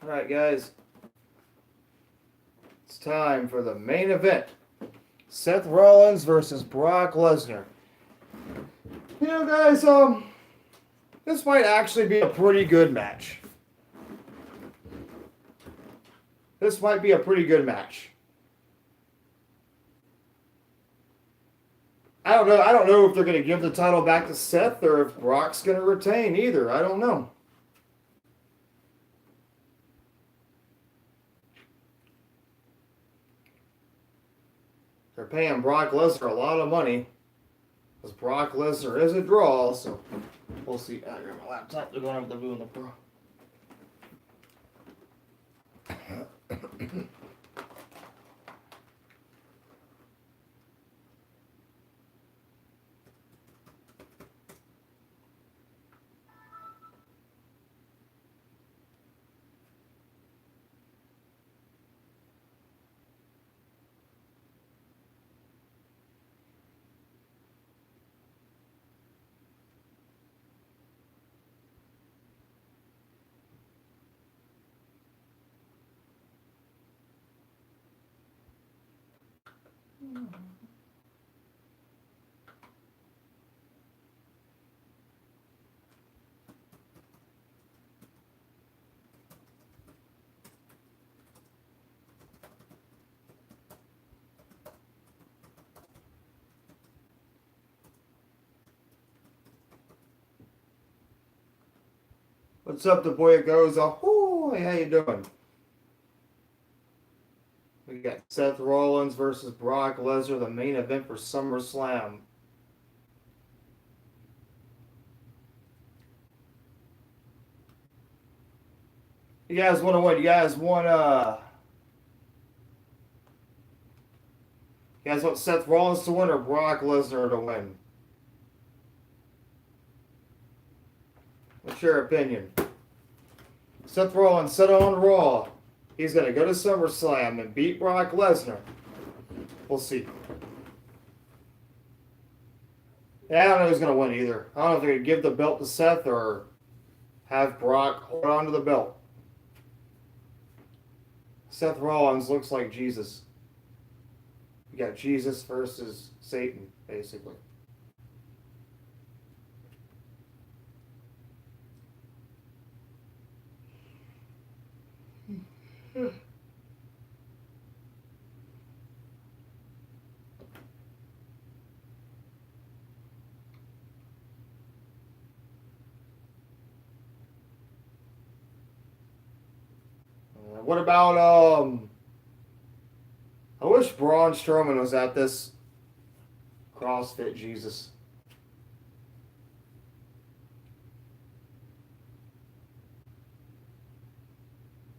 Alright, guys. It's time for the main event. Seth Rollins versus Brock Lesnar. You know, guys, this might actually be a pretty good match. This might be a pretty good match. I don't know. I don't know if they're going to give the title back to Seth or if Brock's going to retain either. I don't know. They're paying Brock Lesnar a lot of money. Because Brock Lesnar is a draw, so we'll see. I got my laptop. They're going over the doing the pro. What's up, the boy that goes, oh, hey, how you doing? We got Seth Rollins versus Brock Lesnar, the main event for SummerSlam. You guys want to win? You guys want Seth Rollins to win or Brock Lesnar to win? What's your opinion? Seth Rollins said on Raw he's going to go to SummerSlam and beat Brock Lesnar. We'll see. Yeah, I don't know who's going to win either. I don't know if they're going to give the belt to Seth or have Brock hold on to the belt. Seth Rollins looks like Jesus. You got Jesus versus Satan, basically. What about, I wish Braun Strowman was at this CrossFit Jesus.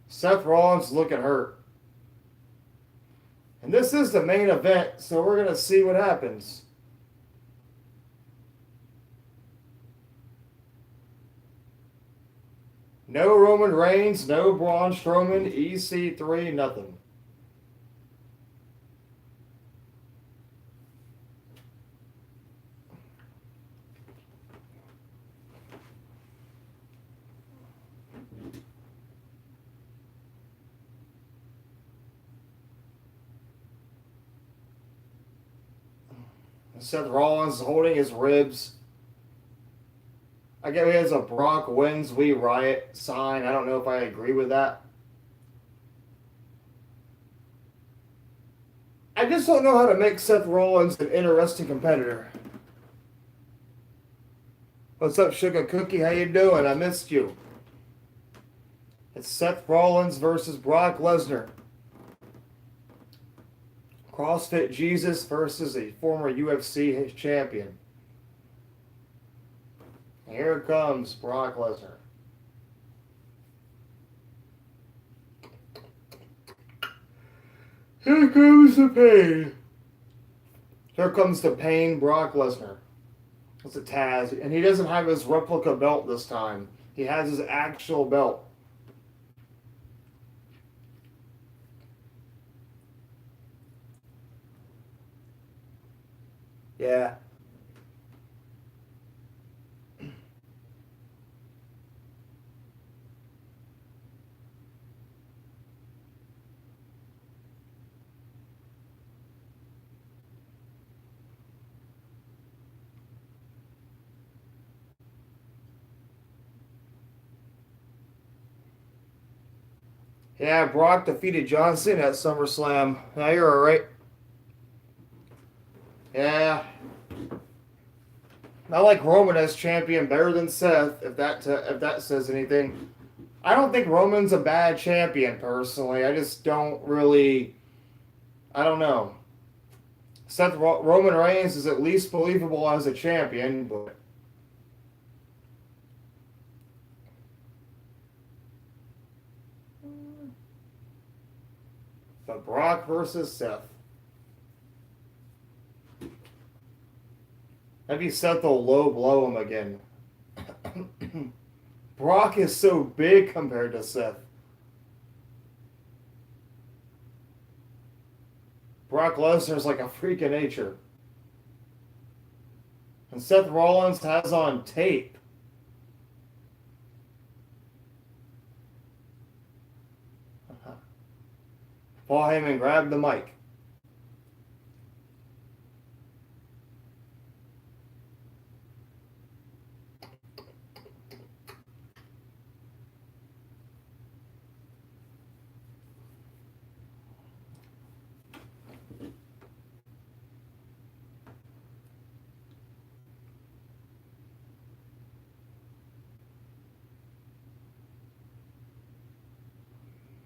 Seth Rollins looking hurt. And this is the main event, so we're going to see what happens. No Roman Reigns, no Braun Strowman, EC3, nothing. Seth Rollins holding his ribs. I guess he has a Brock wins, we riot sign. I don't know if I agree with that. I just don't know how to make Seth Rollins an interesting competitor. What's up, Sugar Cookie? How you doing? I missed you. It's Seth Rollins versus Brock Lesnar. CrossFit Jesus versus a former UFC champion. Here comes Brock Lesnar. Here comes the pain. Here comes the pain, Brock Lesnar. It's a Taz. And he doesn't have his replica belt this time. He has his actual belt. Yeah. Yeah, Brock defeated Johnson at SummerSlam. Now you're alright. Yeah. I like Roman as champion better than Seth, if that says anything. I don't think Roman's a bad champion, personally. I just don't really... I don't know. Roman Reigns is at least believable as a champion, but... But Brock versus Seth. Maybe Seth will low blow him again. Brock is so big compared to Seth. Brock Lesnar's like a freak of nature. And Seth Rollins has on tape. Paul Heyman grabbed the mic.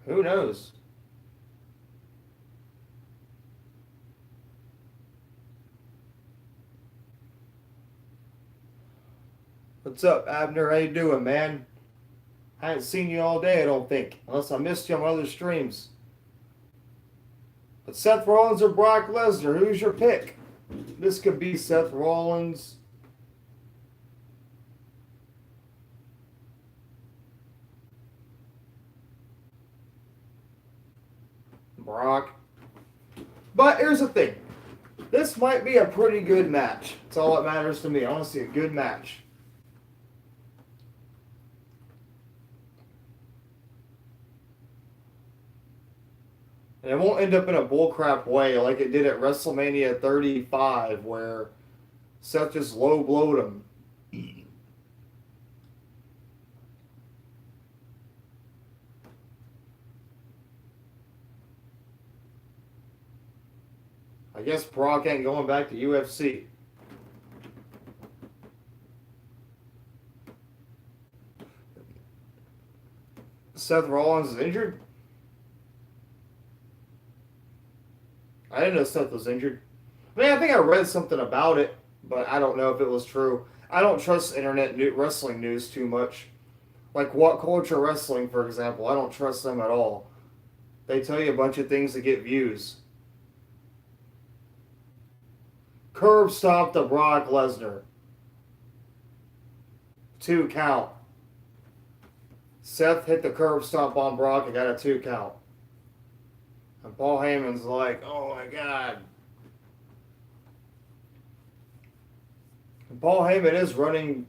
Who knows? What's up, Abner? How you doing, man? I haven't seen you all day, I don't think. Unless I missed you on other streams. But Seth Rollins or Brock Lesnar, who's your pick? This could be Seth Rollins. Brock. But here's the thing. This might be a pretty good match. That's all that matters to me. I want to see a good match. And it won't end up in a bullcrap way like it did at WrestleMania 35 where Seth just low blowed him. I guess Brock ain't going back to UFC. Seth Rollins is injured? I didn't know Seth was injured. I mean, I think I read something about it, but I don't know if it was true. I don't trust internet wrestling news too much. Like What Culture Wrestling, for example. I don't trust them at all. They tell you a bunch of things to get views. Curb stomp to Brock Lesnar. 2 count. Seth hit the curb stomp on Brock and got a 2 count. And Paul Heyman's like, oh my God. And Paul Heyman is running.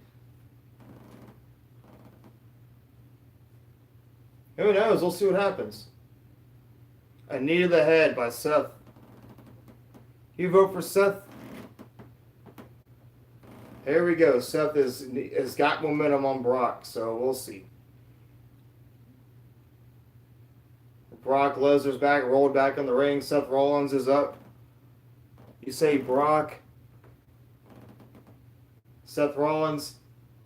Who knows? We'll see what happens. A knee to the head by Seth. You vote for Seth? Here we go. Seth has got momentum on Brock, so we'll see. Brock Lesnar's back, rolled back in the ring. Seth Rollins is up. You say Brock. Seth Rollins.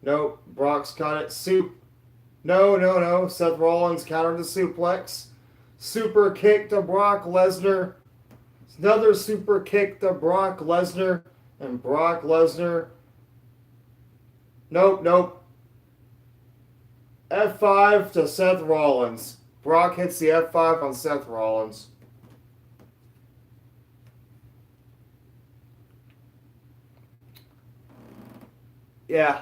Nope. Brock's caught it. No. Seth Rollins countered the suplex. Super kick to Brock Lesnar. Another super kick to Brock Lesnar. And Brock Lesnar. Nope. F5 to Seth Rollins. Brock hits the F5 on Seth Rollins. Yeah.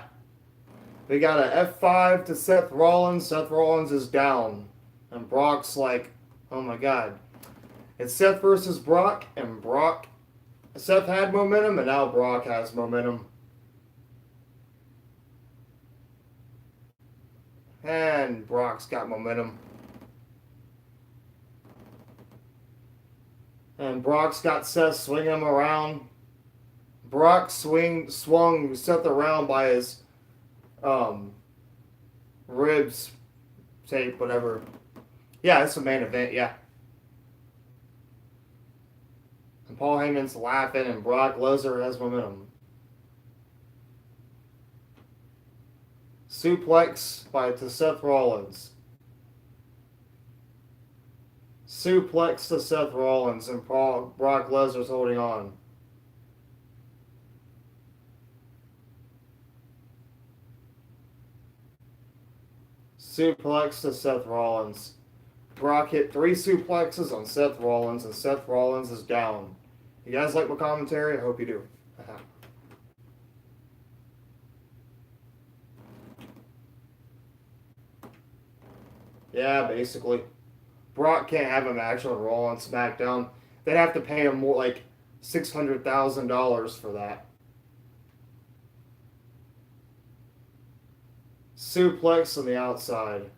We got an F5 to Seth Rollins. Seth Rollins is down. And Brock's like, oh my God. It's Seth versus Brock. And Seth had momentum and now Brock has momentum. And Brock's got momentum. And Brock's got Seth swinging him around. Brock swung Seth around by his ribs, tape, whatever. Yeah, it's a main event. Yeah, and Paul Heyman's laughing, and Brock Lesnar has momentum. Suplex by to Seth Rollins. Suplex to Seth Rollins, and Brock Lesnar's holding on. Suplex to Seth Rollins. Brock hit 3 suplexes on Seth Rollins, and Seth Rollins is down. You guys like my commentary? I hope you do. Yeah, basically. Brock can't have a match on Raw on SmackDown. They'd have to pay him more like $600,000 for that. Suplex on the outside.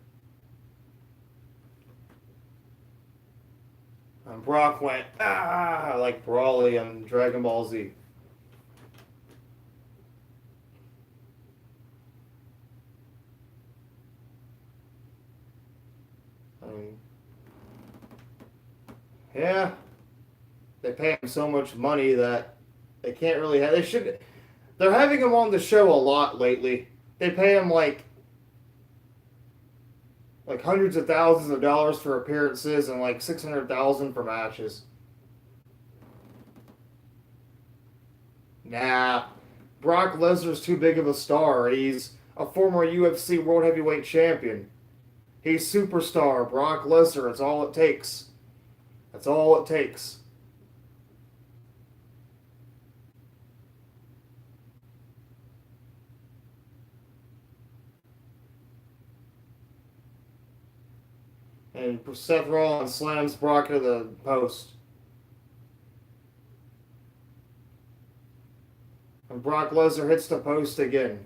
And Brock went, like Brawly on Dragon Ball Z. I mean, yeah, they pay him so much money that they can't really have. They should. They're having him on the show a lot lately. They pay him like hundreds of thousands of dollars for appearances and like 600,000 for matches. Nah, Brock Lesnar's too big of a star. He's a former UFC World Heavyweight Champion. He's superstar Brock Lesnar. That's all it takes. That's all it takes. And Seth Rollins slams Brock to the post. And Brock Lesnar hits the post again.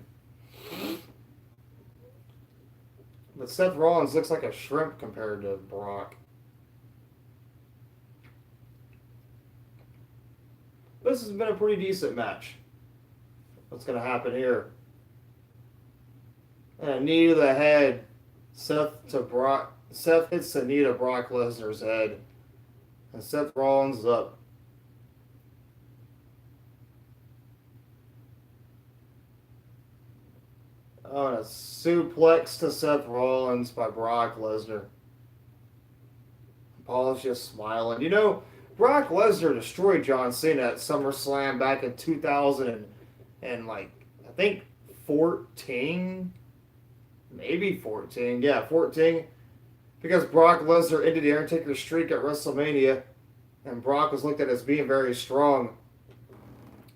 But Seth Rollins looks like a shrimp compared to Brock. This has been a pretty decent match. What's going to happen here? And a knee to the head. Seth hits the knee to Brock Lesnar's head. And Seth Rollins is up. Oh, and a suplex to Seth Rollins by Brock Lesnar. Paul's just smiling. You know, Brock Lesnar destroyed John Cena at SummerSlam back in 2000 and like, I think 14? Maybe 14. Yeah, 14. Because Brock Lesnar ended the Undertaker's streak at WrestleMania, and Brock was looked at as being very strong.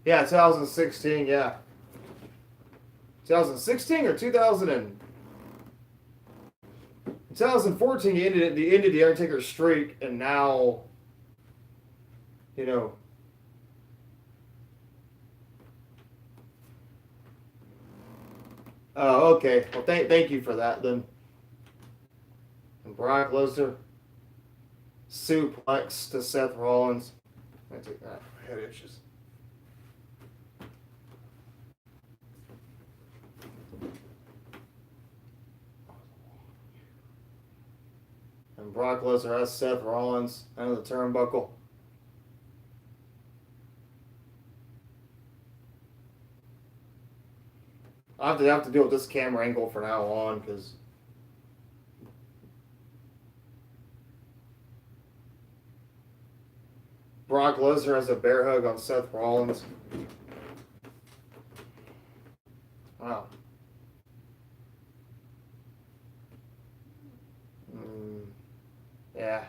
Yeah, 2016, yeah. 2016 or 2014, he ended the Undertaker's streak, and now, you know. Oh, okay. Well, thank you for that then. And Brock Lesnar suplex to Seth Rollins. I take that. My head itches. And Brock Lesnar has Seth Rollins under the turnbuckle. I have to deal with this camera angle from now on because Brock Lesnar has a bear hug on Seth Rollins. Wow. Yeah.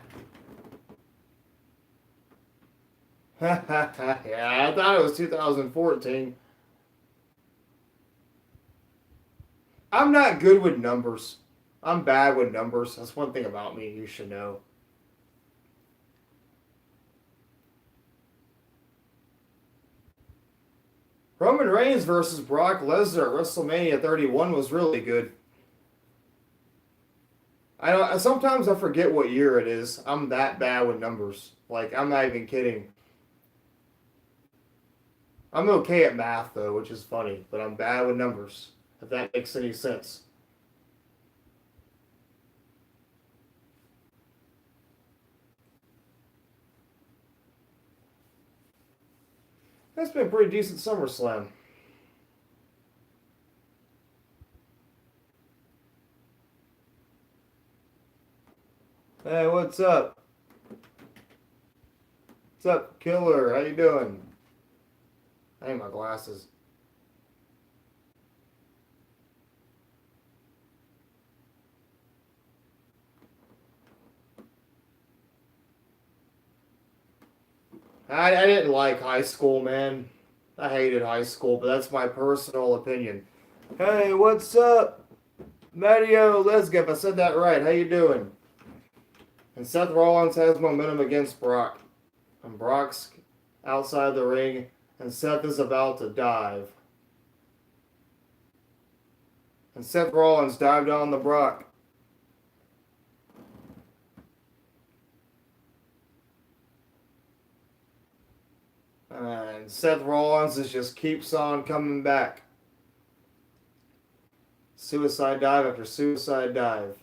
Yeah, I thought it was 2014. I'm not good with numbers. I'm bad with numbers. That's one thing about me you should know. Roman Reigns versus Brock Lesnar at WrestleMania 31 was really good. Sometimes I forget what year it is. I'm that bad with numbers. Like, I'm not even kidding. I'm okay at math though, which is funny, but I'm bad with numbers. If that makes any sense. That's been a pretty decent SummerSlam. Hey, what's up? What's up, Killer? How you doing? I need my glasses. I didn't like high school, man. I hated high school, but that's my personal opinion. Hey, what's up? Mario Lesga, if I said that right. How you doing? And Seth Rollins has momentum against Brock. And Brock's outside the ring, and Seth is about to dive. And Seth Rollins dived on the Brock. And Seth Rollins just keeps on coming back. Suicide dive after suicide dive.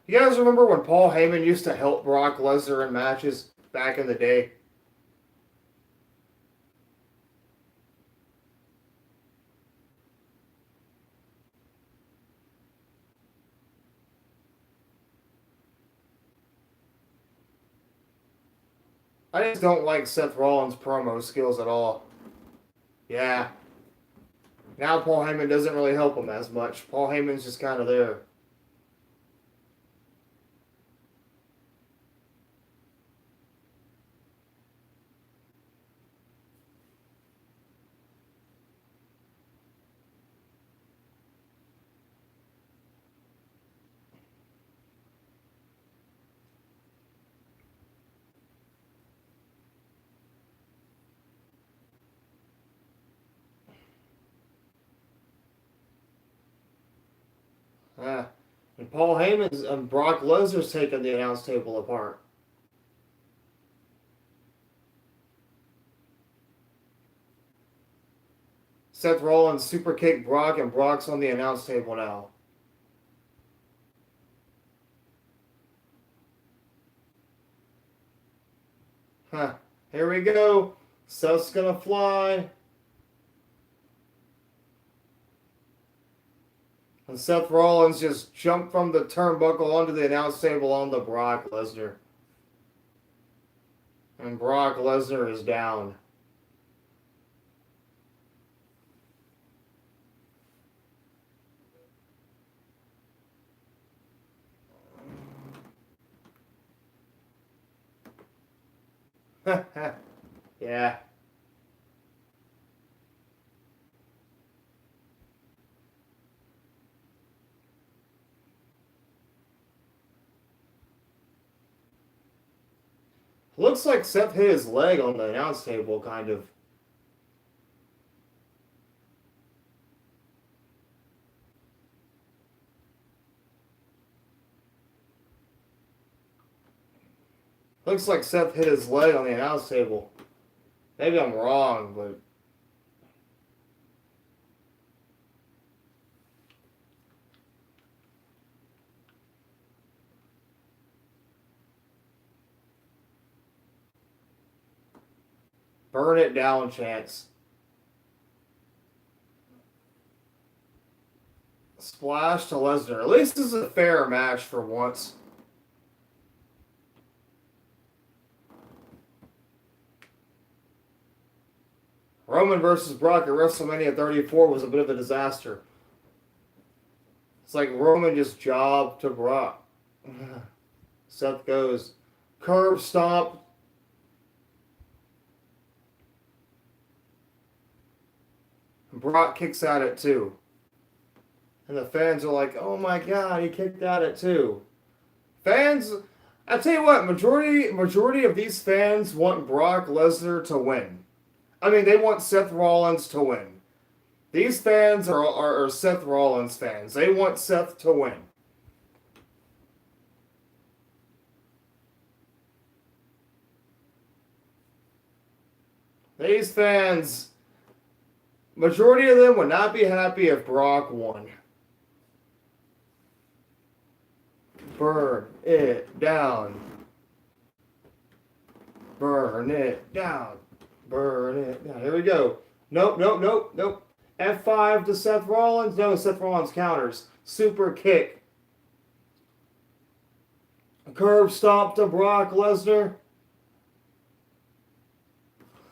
You guys remember when Paul Heyman used to help Brock Lesnar in matches back in the day? I just don't like Seth Rollins' promo skills at all. Yeah. Now Paul Heyman doesn't really help him as much. Paul Heyman's just kind of there. Yeah. And Paul Heyman's and Brock Lesnar's taking the announce table apart. Seth Rollins super kicked Brock, and Brock's on the announce table now. Huh. Here we go. Seth's gonna fly. And Seth Rollins just jumped from the turnbuckle onto the announce table on the Brock Lesnar. And Brock Lesnar is down. Yeah. Looks like Seth hit his leg on the announce table, kind of. Looks like Seth hit his leg on the announce table. Maybe I'm wrong, but burn it down, Chance. Splash to Lesnar. At least this is a fair match for once. Roman versus Brock at WrestleMania 34 was a bit of a disaster. It's like Roman just jobbed to Brock. Seth goes, curb stomp. Brock kicks at it too. And the fans are like, oh my god, he kicked at it too. Fans, I tell you what, majority of these fans want Brock Lesnar to win. I mean, they want Seth Rollins to win. These fans are Seth Rollins fans. They want Seth to win. These fans, majority of them would not be happy if Brock won. Burn it down. Burn it down. Burn it down. Here we go. Nope, nope, nope, nope. F5 to Seth Rollins. No, Seth Rollins counters. Super kick. Curb stomp to Brock Lesnar.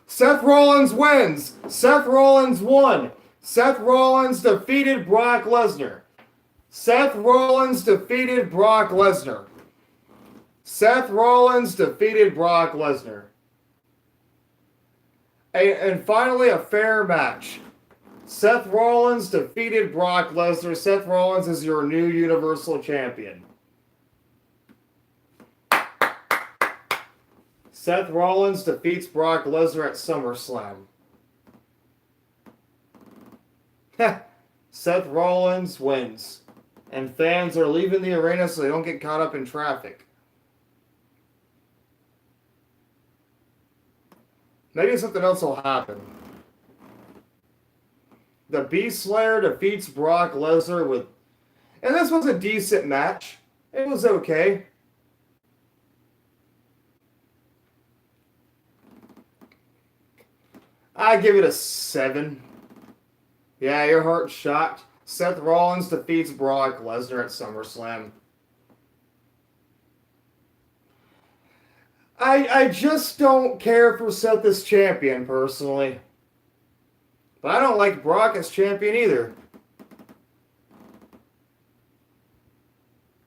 Seth Rollins wins. Seth Rollins won. Seth Rollins defeated Brock Lesnar. Seth Rollins defeated Brock Lesnar. Seth Rollins defeated Brock Lesnar. And finally, a fair match. Seth Rollins defeated Brock Lesnar. Seth Rollins is your new Universal Champion. Seth Rollins defeats Brock Lesnar at SummerSlam. Seth Rollins wins. And fans are leaving the arena so they don't get caught up in traffic. Maybe something else will happen. The Beast Slayer defeats Brock Lesnar with... And this was a decent match. It was okay. I give it a 7. Yeah, your heart's shocked. Seth Rollins defeats Brock Lesnar at SummerSlam. I just don't care for Seth as champion, personally. But I don't like Brock as champion either.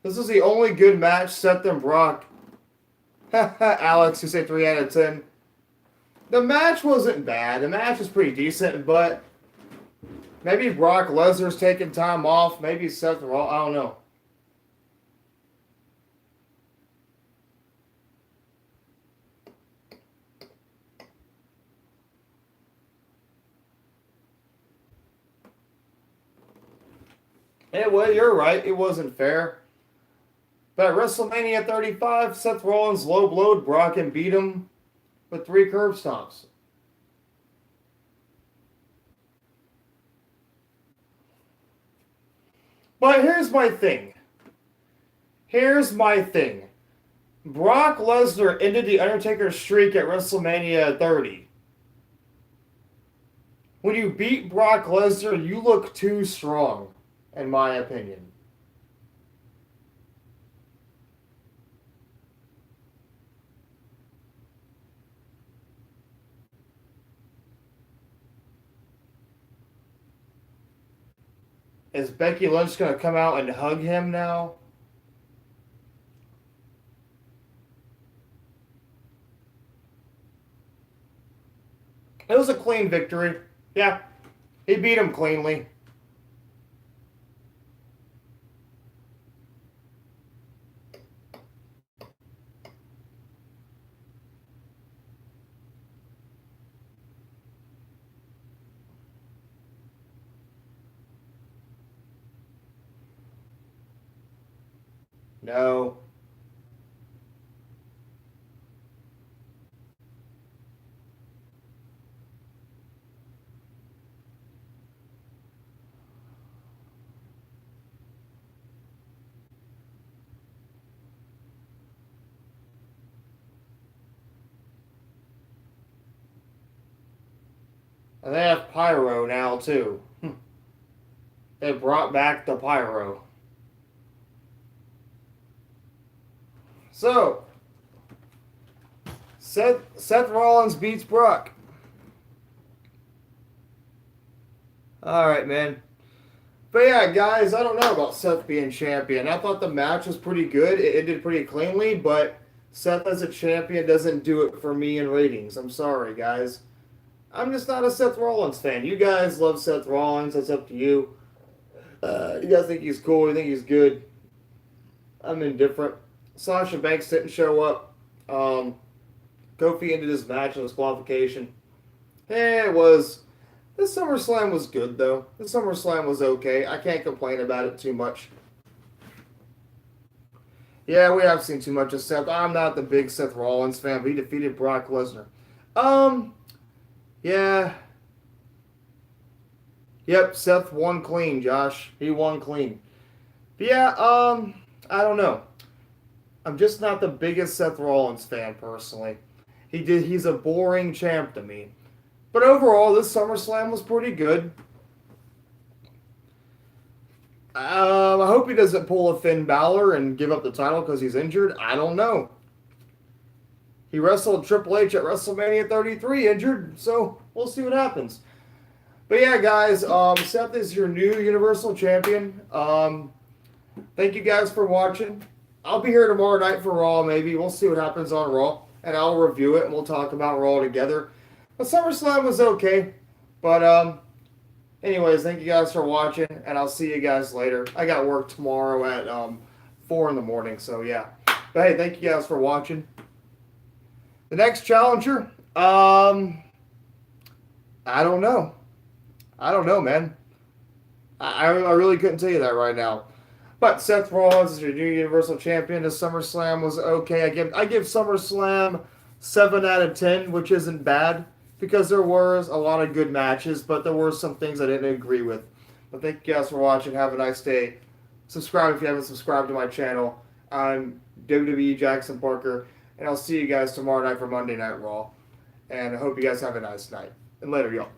This is the only good match Seth and Brock. Alex, you say 3 out of 10. The match wasn't bad. The match was pretty decent, but maybe Brock Lesnar's taking time off. Maybe Seth Rollins. I don't know. Yeah, well, you're right. It wasn't fair. But at WrestleMania 35, Seth Rollins low blowed Brock and beat him with 3 curb stomps. But here's my thing. Brock Lesnar ended the Undertaker's streak at WrestleMania 30. When you beat Brock Lesnar, you look too strong, in my opinion. Is Becky Lynch going to come out and hug him now? It was a clean victory. Yeah, he beat him cleanly. No. And they have Pyro now, too. They brought back the Pyro. So, Seth Rollins beats Brock. Alright, man. But yeah, guys, I don't know about Seth being champion. I thought the match was pretty good. It ended pretty cleanly, but Seth as a champion doesn't do it for me in ratings. I'm sorry, guys. I'm just not a Seth Rollins fan. You guys love Seth Rollins. That's up to you. You guys think he's cool. You think he's good. I'm indifferent. Sasha Banks didn't show up. Kofi ended his match in disqualification. It was... This SummerSlam was good, though. The SummerSlam was okay. I can't complain about it too much. Yeah, we have seen too much of Seth. I'm not the big Seth Rollins fan, but he defeated Brock Lesnar. Yeah. Yep, Seth won clean, Josh. He won clean. But yeah, I don't know. I'm just not the biggest Seth Rollins fan personally. He's a boring champ to me. But overall, this SummerSlam was pretty good. I hope he doesn't pull a Finn Balor and give up the title because he's injured. I don't know. He wrestled Triple H at WrestleMania 33 injured, so we'll see what happens. But yeah, guys, Seth is your new Universal Champion. Thank you guys for watching. I'll be here tomorrow night for Raw, maybe. We'll see what happens on Raw, and I'll review it, and we'll talk about Raw together. But SummerSlam was okay. But, anyways, thank you guys for watching, and I'll see you guys later. I got work tomorrow at 4 in the morning, so yeah. But hey, thank you guys for watching. The next challenger, I don't know. I don't know, man. I really couldn't tell you that right now. But Seth Rollins is your new Universal Champion. His SummerSlam was okay. I give SummerSlam 7 out of 10, which isn't bad because there was a lot of good matches, but there were some things I didn't agree with. But thank you guys for watching. Have a nice day. Subscribe if you haven't subscribed to my channel. I'm WWE Jackson Parker, and I'll see you guys tomorrow night for Monday Night Raw. And I hope you guys have a nice night. And later, y'all.